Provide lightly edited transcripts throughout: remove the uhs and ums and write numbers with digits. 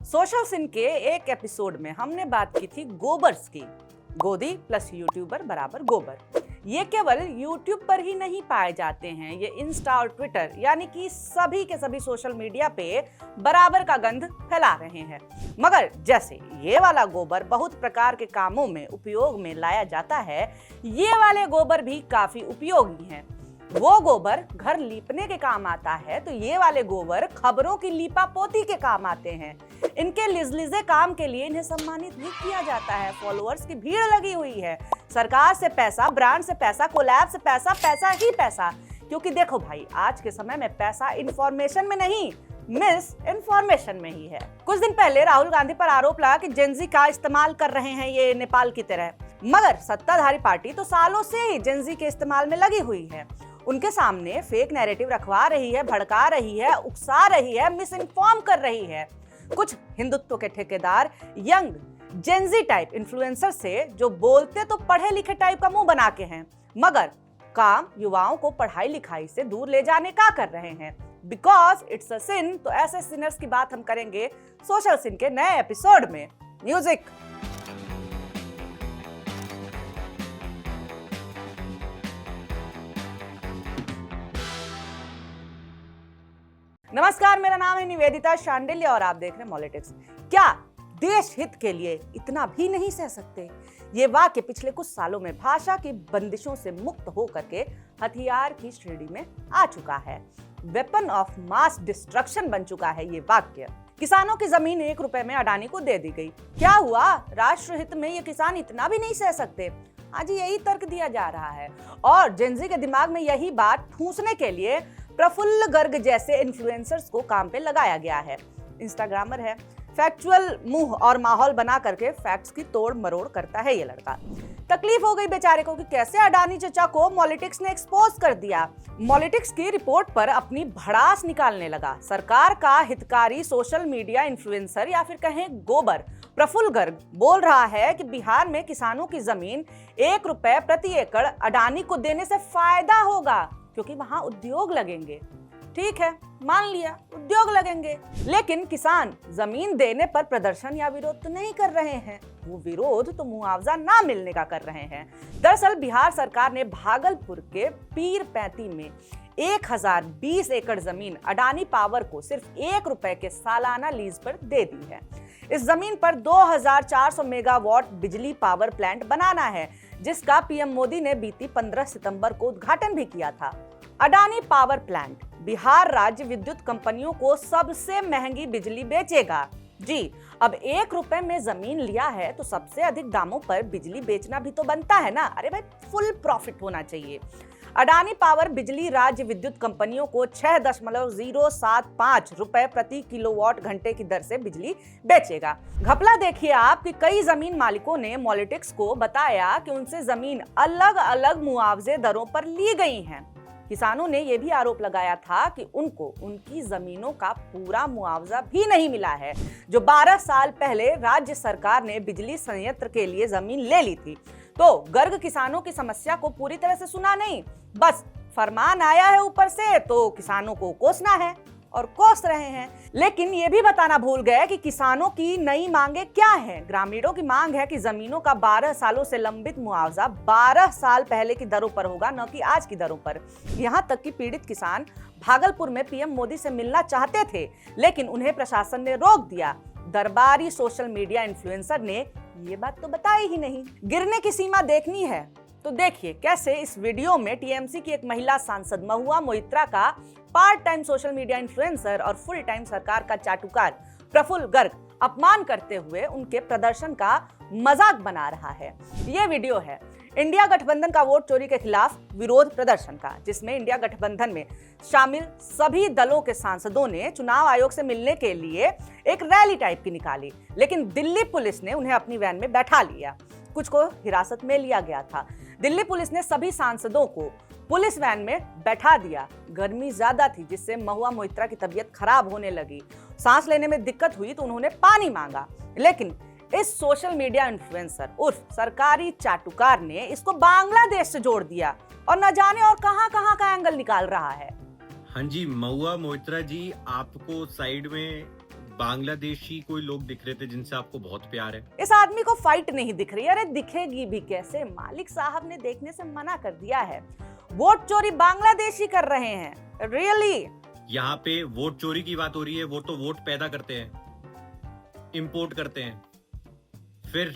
Social सिन के एक episode में हमने बात की थी गोबर्स की। गोदी प्लस यूट्यूबर बराबर गोबर। ये केवल यूट्यूब पर ही नहीं पाए जाते हैं, ये इंस्टा और ट्विटर यानी कि सभी के सभी सोशल मीडिया पे बराबर का गंध फैला रहे हैं। मगर जैसे ये वाला गोबर बहुत प्रकार के कामों में उपयोग में लाया जाता है, ये वाले गोबर भी काफी उपयोगी हैं। वो गोबर घर लीपने के काम आता है तो ये वाले गोबर खबरों की लीपा पोती के काम आते हैं। इनके लिजलिजे काम के लिए इन्हें सम्मानित भी किया जाता है। फॉलोअर्स की भीड़ लगी हुई है। सरकार से पैसा, ब्रांड से पैसा, कोलैब से पैसा, पैसा ही पैसा। क्योंकि देखो भाई, आज के समय में पैसा इंफॉर्मेशन में नहीं, मिस इन्फॉर्मेशन में ही है। कुछ दिन पहले राहुल गांधी पर आरोप लगा कि जेनजी का इस्तेमाल कर रहे हैं ये नेपाल की तरह। मगर सत्ताधारी पार्टी तो सालों से ही जेनजी के इस्तेमाल में लगी हुई है। उनके सामने फेक नैरेटिव रखवा रही है, भड़का रही है, उकसा रही है, मिस इन्फॉर्म कर रही है। कुछ हिंदुत्व के ठेकेदार यंग जेनजी टाइप इन्फ्लुएंसर से जो बोलते तो पढ़े लिखे टाइप का मुंह बना के हैं, मगर काम युवाओं को पढ़ाई लिखाई से दूर ले जाने का कर रहे हैं। बिकॉज इट्स अ सिन। तो ऐसे सिनर्स की बात हम करेंगे सोशल सिन के नए एपिसोड में। म्यूजिक। नमस्कार, मेरा नाम है निवेदिता शांडिल्य और आप देख रहे हैं मॉलिटिक्स। क्या देश हित के लिए इतना भी नहीं सह सकते? ये वाक्य पिछले कुछ सालों में भाषा की बंदिशों से मुक्त होकर के हथियार की श्रेणी में आ चुका है। वेपन ऑफ मास डिस्ट्रक्शन बन चुका है ये वाक्य। किसानों की जमीन 1 रुपए में अडानी को दे दी गई। क्या हुआ? राष्ट्र हित में ये किसान इतना भी नहीं सह सकते? आज यही तर्क दिया जा रहा है और जेनजी के दिमाग में यही बात ठूंसने के लिए प्रफुल्ल गर्ग जैसे इन्फ्लुएंसर्स को काम पे लगाया गया है। इंस्टाग्रामर है, फैक्चुअल मुंह और माहौल बना करके फैक्ट्स की तोड़ मरोड़ करता है ये लड़का। तकलीफ हो गई बेचारे को कि कैसे अडानी चचा को मॉलिटिक्स ने एक्सपोज कर दिया। मॉलिटिक्स की रिपोर्ट पर अपनी भड़ास निकालने लगा। सरकार का हितकारी सोशल मीडिया इन्फ्लुएंसर या फिर कहें गोबर प्रफुल्ल गर्ग बोल रहा है कि बिहार में किसानों की जमीन 1 रुपए प्रति एकड़ अडानी को देने से फायदा होगा क्योंकि वहां उद्योग लगेंगे। ठीक है, मान लिया उद्योग लगेंगे, लेकिन किसान जमीन देने पर प्रदर्शन या विरोध तो नहीं कर रहे हैं। वो विरोध तो मुआवजा ना मिलने का कर रहे हैं। दरअसल बिहार सरकार ने भागलपुर के पीरपैंती में 1020 एकड़ जमीन अडानी पावर को सिर्फ 1 रुपए के सालाना लीज पर दे दी है। इस जमीन पर 2400 मेगावाट बिजली पावर प्लांट बनाना है, जिसका पीएम मोदी ने बीती 15 सितंबर को उद्घाटन भी किया था। अडानी पावर प्लांट बिहार राज्य विद्युत कंपनियों को सबसे महंगी बिजली बेचेगा। जी, अब 1 रुपए में जमीन लिया है तो सबसे अधिक दामों पर बिजली बेचना भी तो बनता है ना। अरे भाई, फुल प्रॉफिट होना चाहिए। अडानी पावर बिजली राज्य विद्युत कंपनियों को 6.075 रुपए प्रति किलोवाट घंटे की दर से बिजली बेचेगा। घपला देखिए आप कि कई जमीन मालिकों ने मॉलिटिक्स को बताया कि उनसे जमीन अलग अलग मुआवजे दरों पर ली गई हैं। किसानों ने यह भी आरोप लगाया था कि उनको उनकी जमीनों का पूरा मुआवजा भी नहीं मिला है, जो 12 साल पहले राज्य सरकार ने बिजली संयंत्र के लिए जमीन ले ली थी। तो गर्ग किसानों की समस्या को पूरी तरह से सुना नहीं, बस फरमान आया है ऊपर से तो किसानों को कोसना है और कोस रहे हैं। लेकिन ये भी बताना भूल गए कि किसानों की नई मांगे क्या है। ग्रामीणों की मांग है कि जमीनों का 12 सालों से लंबित मुआवजा 12 साल पहले की दरों पर होगा, न कि आज की दरों पर। यहाँ तक कि पीड़ित किसान भागलपुर में पीएम मोदी से मिलना चाहते थे, लेकिन उन्हें प्रशासन ने रोक दिया। दरबारी सोशल मीडिया इन्फ्लुएंसर ने ये बात तो बताई ही नहीं। गिरने की सीमा देखनी है तो देखिए कैसे इस वीडियो में टीएमसी की एक महिला सांसद महुआ मोइत्रा का part time social media influencer और फुल टाइम सरकार का चाटुकार प्रफुल्ल गर्ग अपमान करते हुए उनके प्रदर्शन का मजाक बना रहा है। ये वीडियो है इंडिया गठबंधन का वोट चोरी के खिलाफ विरोध प्रदर्शन का, जिसमें इंडिया गठबंधन में शामिल सभी दलों के सांसदों ने चुनाव आयोग से मिलने के लिए एक रैली टाइप की निकाली, लेकिन दिल्ली पुलिस ने उन्हें अपनी वैन में बैठा लिया। कुछ को हिरासत में लिया गया था। दिल्ली पुलिस ने सभी सांसदों को पुलिस वैन में बैठा दिया। गर्मी ज्यादा थी, जिससे महुआ मोइत्रा की तबीयत खराब होने लगी। सांस लेने में दिक्कत हुई तो उन्होंने पानी मांगा, लेकिन इस सोशल मीडिया इन्फ्लुएंसर उर्फ सरकारी चाटुकार ने इसको बांग्लादेश से जोड़ दिया और न जाने और कहां का एंगल निकाल रहा है। हाँ जी, महुआ मोइत्रा जी, आपको साइड में बांग्लादेशी कोई लोग दिख रहे थे जिनसे आपको बहुत प्यार है? इस आदमी को फाइट नहीं दिख रही, अरे दिखेगी भी कैसे, मालिक साहब ने देखने से मना कर दिया है। वोट चोरी बांग्लादेशी कर रहे हैं, रियली। यहाँ पे वोट चोरी की बात हो रही है, वो तो वोट पैदा करते हैं, इंपोर्ट करते हैं, फिर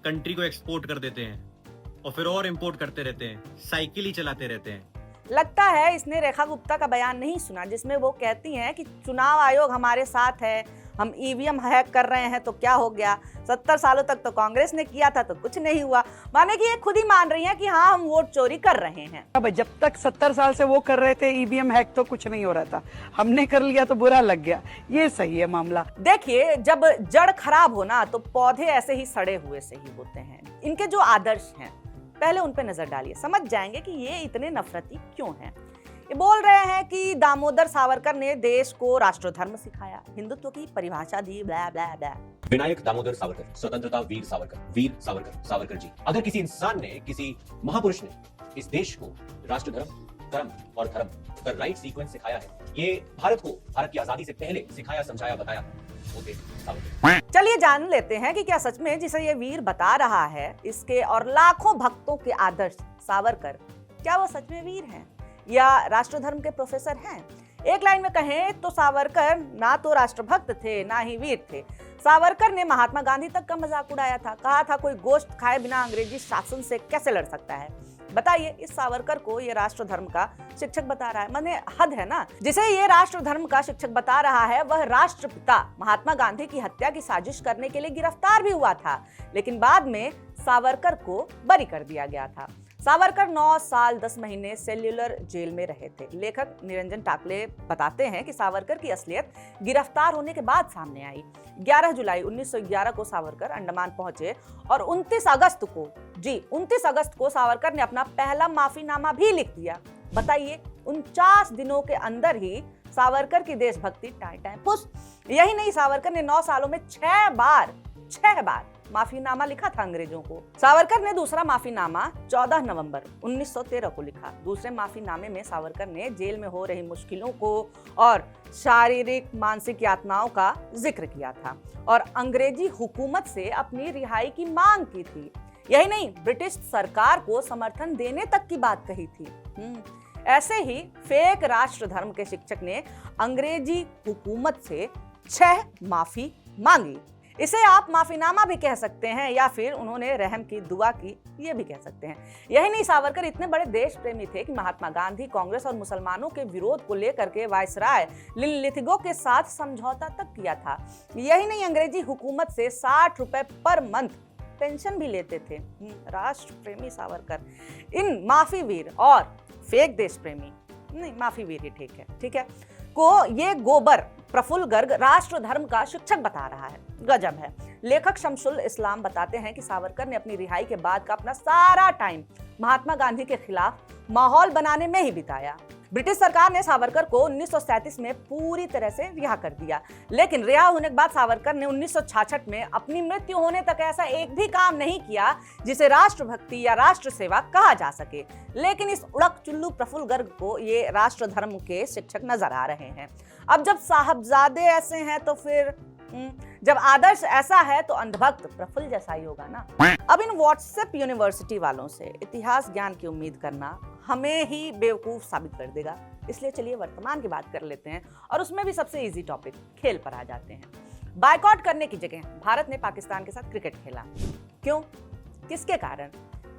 कंट्री को एक्सपोर्ट कर देते हैं और फिर और इंपोर्ट करते रहते हैं, साइकिल ही चलाते रहते हैं। लगता है इसने रेखा गुप्ता का बयान नहीं सुना, जिसमें वो कहती हैं कि चुनाव आयोग हमारे साथ है, हम ईवीएम हैक कर रहे हैं तो क्या हो गया, 70 सालों तक तो कांग्रेस ने किया था तो कुछ नहीं हुआ। माने कि ये खुद ही मान रही हैं कि हाँ हम वोट चोरी कर रहे हैं। अब जब तक 70 साल से वो कर रहे थे ईवीएम हैक तो कुछ नहीं हो रहा था, हमने कर लिया तो बुरा लग गया, ये सही है मामला। देखिए, जब जड़ खराब हो ना तो पौधे ऐसे ही सड़े हुए से ही होते हैं। इनके जो आदर्श हैं पहले उन पे नजर डालिए, समझ जाएंगे कि ये इतने नफरती क्यों हैं। ये बोल रहे हैं कि दामोदर सावरकर ने देश को राष्ट्रधर्म सिखाया, हिंदुत्व की परिभाषा दी, ब्ला ब्ला ब्ला। विनायक दामोदर सावरकर, स्वतंत्रता वीर सावरकर, सावरकर जी। अगर किसी इंसान ने, किसी महापुरुष ने इस देश को राष्ट्रधर्म, कर्म और धर्म का राइट सीक्वेंस सिखाया है, ये भारत को भारत की आजादी से पहले सिखाया, समझाया, बताया, वो थे सावरकर। चलिए जान लेते हैं कि क्या सच में जिसे ये वीर बता रहा है, इसके और लाखों भक्तों के आदर्श सावरकर, क्या वो सच में वीर हैं या राष्ट्रधर्म के प्रोफेसर हैं। एक लाइन में कहें तो सावरकर ना तो राष्ट्रभक्त थे ना ही वीर थे। सावरकर ने महात्मा गांधी तक का मजाक उड़ाया था, कहा था कोई गोश्त खाए बिना अंग्रेजी शासन से कैसे लड़ सकता है। बताइए, इस सावरकर को ये राष्ट्र धर्म का शिक्षक बता रहा है, माने हद है ना। जिसे ये राष्ट्र धर्म का शिक्षक बता रहा है वह राष्ट्रपिता महात्मा गांधी की हत्या की साजिश करने के लिए गिरफ्तार भी हुआ था, लेकिन बाद में सावरकर को बरी कर दिया गया था। सावरकर 9 साल 10 महीने सेल्युलर जेल में रहे थे। लेखक निरंजन टाकले बताते हैं कि सावरकर की असलियत गिरफ्तार होने के बाद सामने आई। 11 जुलाई 1911 को सावरकर अंडमान पहुंचे और 29 अगस्त को सावरकर ने अपना पहला माफीनामा भी लिख दिया। बताइए, 49 दिनों के अंदर ही सावरकर की देशभक्ति टाई टाई पुस। यही नहीं, सावरकर ने 9 सालों में 6 बार माफीनामा लिखा था अंग्रेजों को। सावरकर ने दूसरा माफीनामा 14 नवंबर 1913 को लिखा। दूसरे माफीनामे में सावरकर ने जेल में हो रही मुश्किलों को और शारीरिक मानसिक यातनाओं का जिक्र किया था और अंग्रेजी हुकूमत से अपनी रिहाई की मांग की थी। यही नहीं, ब्रिटिश सरकार को समर्थन देने तक की बात कही थी। ऐसे ही फेक राष्ट्र धर्म के शिक्षक ने अंग्रेजी हुकूमत से 6 माफी मांगी। इसे आप माफीनामा भी कह सकते हैं या फिर उन्होंने रहम की दुआ की, ये भी कह सकते हैं। यही नहीं, सावरकर इतने बड़े देश प्रेमी थे कि महात्मा गांधी, कांग्रेस और मुसलमानों के विरोध को लेकर के वायसराय लिनलिथिगो के साथ समझौता तक किया था। यही नहीं, अंग्रेजी हुकूमत से 60 रुपए पर मंथ पेंशन भी लेते थे। राष्ट्र प्रेमी सावरकर। इन माफी वीर और फेक देश प्रेमी, नहीं माफी वीर ही ठीक है को ये गोबर प्रफुल्ल गर्ग राष्ट्र धर्म का शिक्षक बता रहा है। गजब है। लेखक शमसुल इस्लाम बताते हैं कि सावरकर ने अपनी रिहाई के बाद का अपना सारा टाइम महात्मा गांधी के खिलाफ माहौल बनाने में ही बिताया। ब्रिटिश सरकार ने सावरकर को 1937 में पूरी तरह से रिहा कर दिया, लेकिन रिहा होने के बाद सावरकर ने 1966 में अपनी मृत्यु होने तक ऐसा एक भी काम नहीं किया जिसे राष्ट्रभक्ति या राष्ट्र सेवा कहा जा सके। लेकिन इस उड़क चुल्लू प्रफुल्ल गर्ग को ये राष्ट्र धर्म के शिक्षक नजर आ रहे हैं। अब जब साहबजादे ऐसे हैं तो फिर जब आदर्श ऐसा है तो अंधभक्त प्रफुल्ल जैसा ही होगा ना। अब इन व्हाट्सएप यूनिवर्सिटी वालों से इतिहास ज्ञान की उम्मीद करना हमें ही बेवकूफ साबित कर देगा। इसलिए चलिए वर्तमान की बात कर लेते हैं और उसमें भी सबसे इजी टॉपिक खेल पर आ जाते हैं। बायकॉट करने की जगह भारत ने पाकिस्तान के साथ क्रिकेट खेला। क्यों, किसके कारण?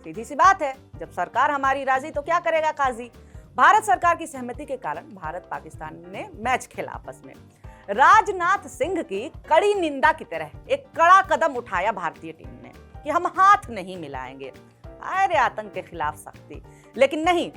सीधी सी बात है, जब सरकार हमारी राजी तो क्या करेगा काजी। भारत सरकार की सहमति के कारण भारत पाकिस्तान ने मैच खेला आपस में। राजनाथ सिंह की कड़ी निंदा की तरह एक कड़ा कदम उठाया भारतीय टीम ने कि हम हाथ नहीं मिलाएंगे। अरे आतंक के खिलाफ सख्ती, लेकिन नहीं,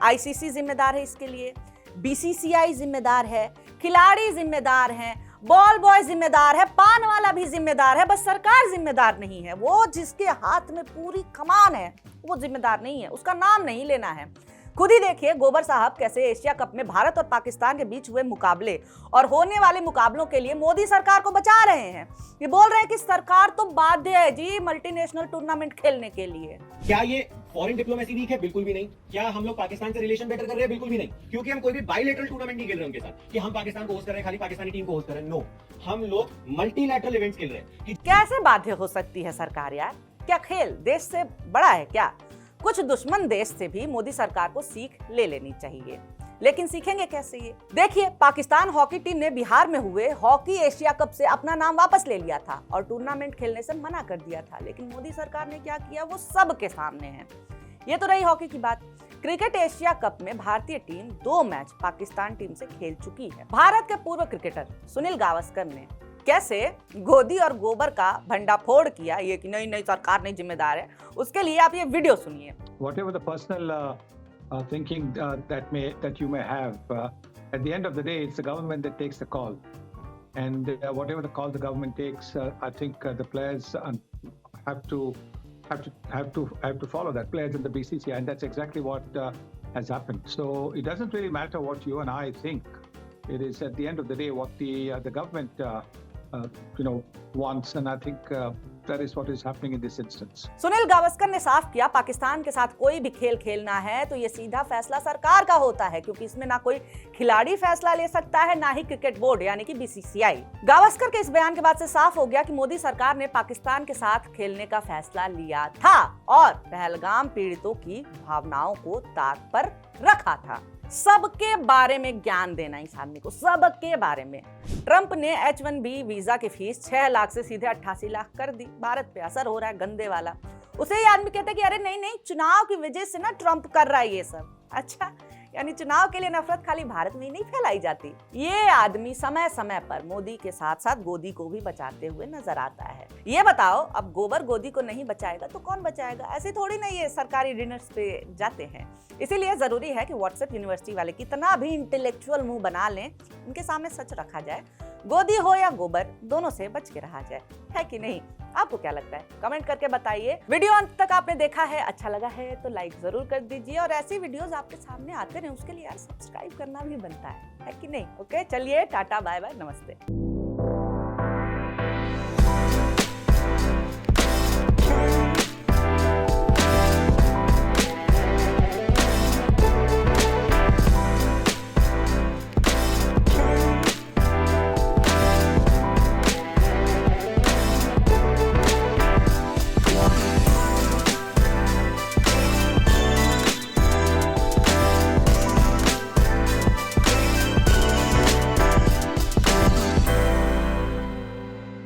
आईसीसी जिम्मेदार है इसके लिए, बीसीसीआई जिम्मेदार है, खिलाड़ी जिम्मेदार हैं, बॉल बॉय जिम्मेदार है, पान वाला भी जिम्मेदार है, बस सरकार जिम्मेदार नहीं है। वो जिसके हाथ में पूरी कमान है वो जिम्मेदार नहीं है, उसका नाम नहीं लेना है। खुद ही देखिए गोबर साहब कैसे एशिया कप में भारत और पाकिस्तान के बीच हुए मुकाबले और होने वाले मुकाबलों के लिए मोदी सरकार को बचा रहे हैं। ये बोल रहे हैं कि सरकार तो बाध्य है जी मल्टीनेशनल टूर्नामेंट खेलने के लिए। क्या ये फॉरेन डिप्लोमेसी वीक है? बिल्कुल भी नहीं। क्या हम लोग पाकिस्तान से रिलेशन बेटर कर रहे हैं? बिल्कुल भी नहीं, क्योंकि हम कोई भी बायलैटरल टूर्नामेंट नहीं खेल रहे उनके साथ कि हम पाकिस्तान को होस्ट कर रहे हैं, खाली पाकिस्तानी टीम को होस्ट कर रहे हैं। नो, हम लोग मल्टीलैटरल इवेंट्स खेल रहे हैं। कि कैसे बाध्य हो सकती है सरकार यार? क्या खेल देश से बड़ा है क्या? कुछ दुश्मन देश से भी मोदी सरकार को सीख ले लेनी चाहिए, लेकिन सीखेंगे कैसे ये? देखिए, पाकिस्तान हॉकी टीम ने बिहार में हुए हॉकी एशिया कप से अपना नाम वापस ले लिया था और टूर्नामेंट खेलने से मना कर दिया था, लेकिन मोदी सरकार ने क्या किया वो सबके सामने है। ये तो रही हॉकी की बात। क्रिकेट एशिया कप में भारतीय टीम 2 मैच पाकिस्तान टीम से खेल चुकी है। भारत के पूर्व क्रिकेटर सुनील गावस्कर ने कैसे गोदी और गोबर का भंडाफोड़ किया, ये कि नहीं नहीं सरकार नहीं जिम्मेदार है, उसके लिए आप ये वीडियो सुनिए। Whatever the personal thinking that you may have, at the end of the day, it's the government that takes the call, and whatever the call the government takes, I think the players have to follow that. Players in the BCCI, and that's exactly what has happened. So it doesn't really matter what you and I think. It is at the end of the day what the government wants, and I think that is what is happening in this instance. Sunil Gavaskar ने साफ किया पाकिस्तान के साथ कोई भी खेल खेलना है तो ये सीधा फैसला सरकार का होता है, क्योंकि इसमें ना कोई खिलाड़ी फैसला ले सकता है ना ही क्रिकेट बोर्ड यानी कि बीसीसीआई। गावस्कर के इस बयान के बाद से साफ हो गया कि मोदी सरकार ने पाकिस्तान के साथ खेलने का फैसला लिया था और पहलगाम पीड़ितों की भावनाओं को ताक पर रखा था। सबके बारे में ज्ञान देना इस आदमी को, सबके बारे में। ट्रंप ने H1B वीजा की फीस 6 लाख से सीधे 88 लाख कर दी। भारत पे असर हो रहा है गंदे वाला। उसे ये आदमी कहता है कि अरे नहीं नहीं चुनाव की वजह से ना ट्रंप कर रहा है ये सब। अच्छा, यानी चुनाव के लिए नफरत खाली भारत में ही नहीं फैलाई जाती। ये आदमी समय समय पर मोदी के साथ साथ गोदी को भी बचाते हुए नजर आता है। ये बताओ, अब गोबर गोदी को नहीं बचाएगा तो कौन बचाएगा? ऐसे थोड़ी ना ये सरकारी डिनर्स पे जाते हैं। इसीलिए जरूरी है कि व्हाट्सएप यूनिवर्सिटी वाले कितना भी इंटेलेक्चुअल मुंह बना लें, उनके सामने सच रखा जाए। गोदी हो या गोबर, दोनों से बच के रहा जाए, है कि नहीं? आपको क्या लगता है? कमेंट करके बताइए। वीडियो अंत तक आपने देखा है, अच्छा लगा है तो लाइक जरूर कर दीजिए और ऐसी वीडियोस आपके सामने आते रहे उसके लिए यार सब्सक्राइब करना भी बनता है कि नहीं? ओके, चलिए टाटा बाय बाय, नमस्ते।